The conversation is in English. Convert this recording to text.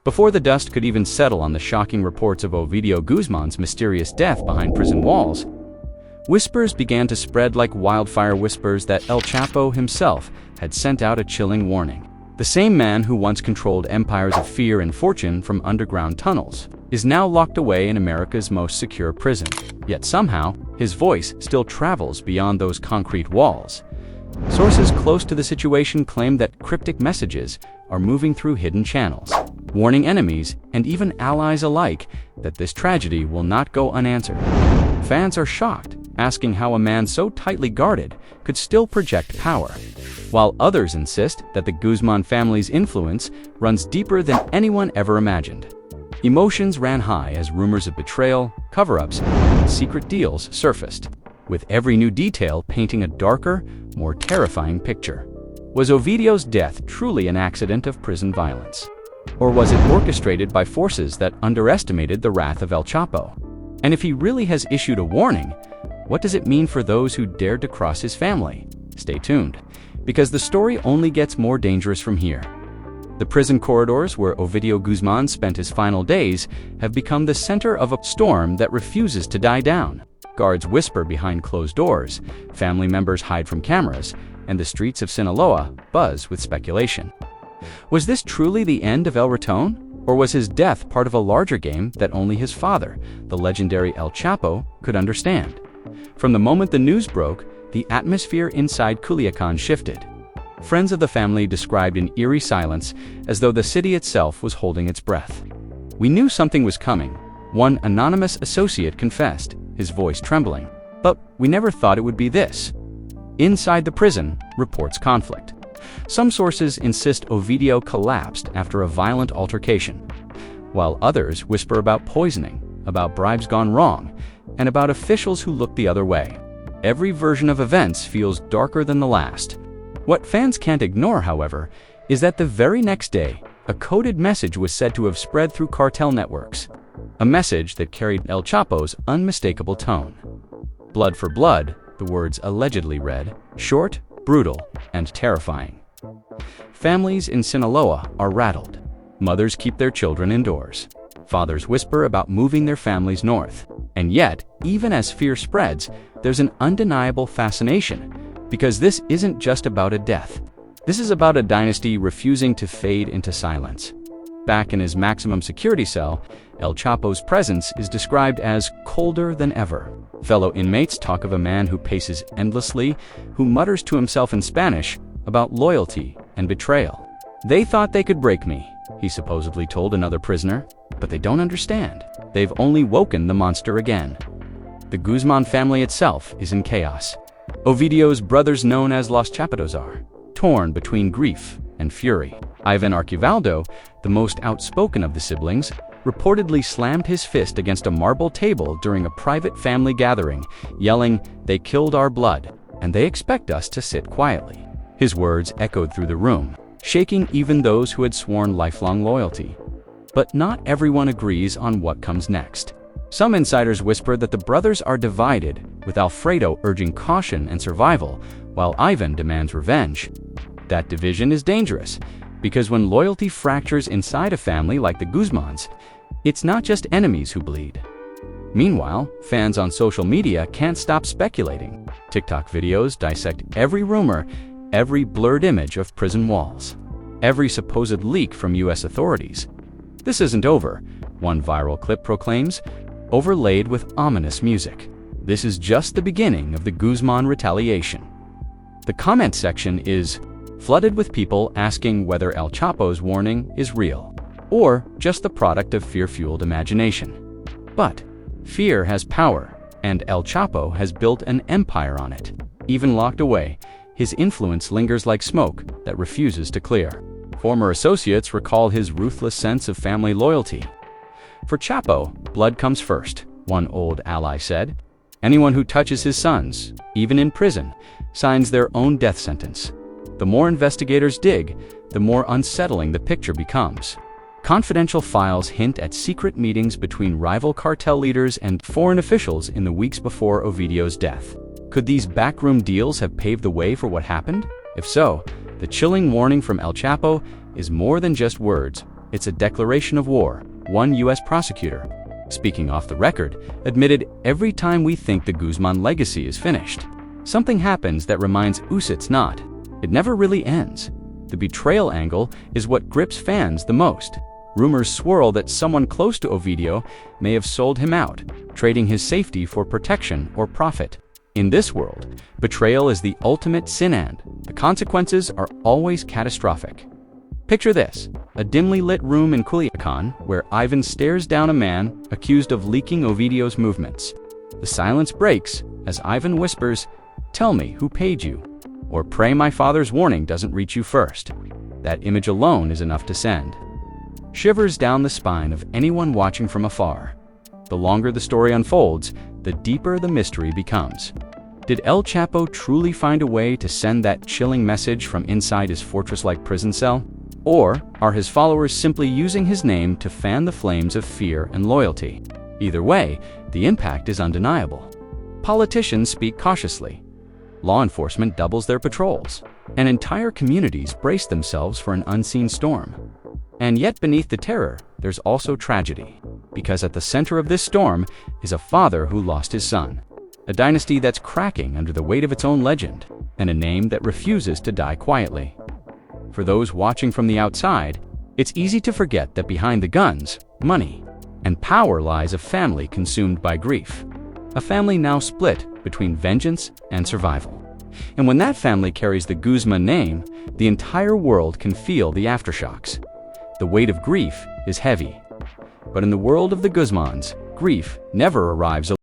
Before the dust could even settle on the shocking reports of Ovidio Guzman's mysterious death behind prison walls, whispers began to spread like wildfire, whispers that El Chapo himself had sent out a chilling warning. The same man who once controlled empires of fear and fortune from underground tunnels is now locked away in America's most secure prison. Yet somehow, his voice still travels beyond those concrete walls. Sources close to the situation claim that cryptic messages are moving through hidden channels, warning enemies and even allies alike that this tragedy will not go unanswered. Fans are shocked, asking how a man so tightly guarded could still project power, while others insist that the Guzman family's influence runs deeper than anyone ever imagined. Emotions ran high as rumors of betrayal, cover-ups, and secret deals surfaced, with every new detail painting a darker, more terrifying picture. Was Ovidio's death truly an accident of prison violence? Or was it orchestrated by forces that underestimated the wrath of El Chapo? And if he really has issued a warning, what does it mean for those who dared to cross his family? Stay tuned, because the story only gets more dangerous from here. The prison corridors where Ovidio Guzman spent his final days have become the center of a storm that refuses to die down. Guards whisper behind closed doors, family members hide from cameras, and the streets of Sinaloa buzz with speculation. Was this truly the end of El Raton? Or was his death part of a larger game that only his father, the legendary El Chapo, could understand? From the moment the news broke, the atmosphere inside Culiacan shifted. Friends of the family described an eerie silence, as though the city itself was holding its breath. "We knew something was coming," one anonymous associate confessed, his voice trembling. "But we never thought it would be this." Inside the prison, reports conflict. Some sources insist Ovidio collapsed after a violent altercation, while others whisper about poisoning, about bribes gone wrong, and about officials who looked the other way. Every version of events feels darker than the last. What fans can't ignore, however, is that the very next day, a coded message was said to have spread through cartel networks. A message that carried El Chapo's unmistakable tone. Blood for blood, the words allegedly read, short, brutal, and terrifying. Families in Sinaloa are rattled. Mothers keep their children indoors. Fathers whisper about moving their families north. And yet, even as fear spreads, there's an undeniable fascination, because this isn't just about a death. This is about a dynasty refusing to fade into silence. Back in his maximum security cell, El Chapo's presence is described as colder than ever. Fellow inmates talk of a man who paces endlessly, who mutters to himself in Spanish about loyalty and betrayal. "They thought they could break me," he supposedly told another prisoner, "but they don't understand. They've only woken the monster again." The Guzman family itself is in chaos. Ovidio's brothers, known as Los Chapitos, are torn between grief and fury. Ivan Archivaldo, the most outspoken of the siblings, reportedly slammed his fist against a marble table during a private family gathering, yelling, "They killed our blood, and they expect us to sit quietly." His words echoed through the room, shaking even those who had sworn lifelong loyalty. But not everyone agrees on what comes next. Some insiders whisper that the brothers are divided, with Alfredo urging caution and survival, while Ivan demands revenge. That division is dangerous, because when loyalty fractures inside a family like the Guzmans, it's not just enemies who bleed. Meanwhile, fans on social media can't stop speculating. TikTok videos dissect every rumor, every blurred image of prison walls, every supposed leak from US authorities. "This isn't over," one viral clip proclaims, overlaid with ominous music. "This is just the beginning of the Guzman retaliation." The comment section is flooded with people asking whether El Chapo's warning is real, or just the product of fear-fueled imagination. But fear has power, and El Chapo has built an empire on it. Even locked away, his influence lingers like smoke that refuses to clear. Former associates recall his ruthless sense of family loyalty. "For Chapo, blood comes first," one old ally said. "Anyone who touches his sons, even in prison, signs their own death sentence." The more investigators dig, the more unsettling the picture becomes. Confidential files hint at secret meetings between rival cartel leaders and foreign officials in the weeks before Ovidio's death. Could these backroom deals have paved the way for what happened? If so, the chilling warning from El Chapo is more than just words. It's a declaration of war, one U.S. prosecutor, speaking off the record, admitted every time we think the Guzman legacy is finished, something happens that reminds us it's not. It never really ends. The betrayal angle is what grips fans the most. Rumors swirl that someone close to Ovidio may have sold him out, trading his safety for protection or profit. In this world, betrayal is the ultimate sin and the consequences are always catastrophic. Picture this, a dimly lit room in Culiacan where Ivan stares down a man accused of leaking Ovidio's movements. The silence breaks as Ivan whispers, "Tell me who paid you," or "Pray my father's warning doesn't reach you first." That image alone is enough to send shivers down the spine of anyone watching from afar. The longer the story unfolds, the deeper the mystery becomes. Did El Chapo truly find a way to send that chilling message from inside his fortress-like prison cell? Or are his followers simply using his name to fan the flames of fear and loyalty? Either way, the impact is undeniable. Politicians speak cautiously. Law enforcement doubles their patrols, and entire communities brace themselves for an unseen storm. And yet beneath the terror, there's also tragedy, because at the center of this storm is a father who lost his son, a dynasty that's cracking under the weight of its own legend, and a name that refuses to die quietly. For those watching from the outside, it's easy to forget that behind the guns, money, and power lies a family consumed by grief, a family now split between vengeance and survival. And when that family carries the Guzman name, the entire world can feel the aftershocks. The weight of grief is heavy. But in the world of the Guzmans, grief never arrives alone.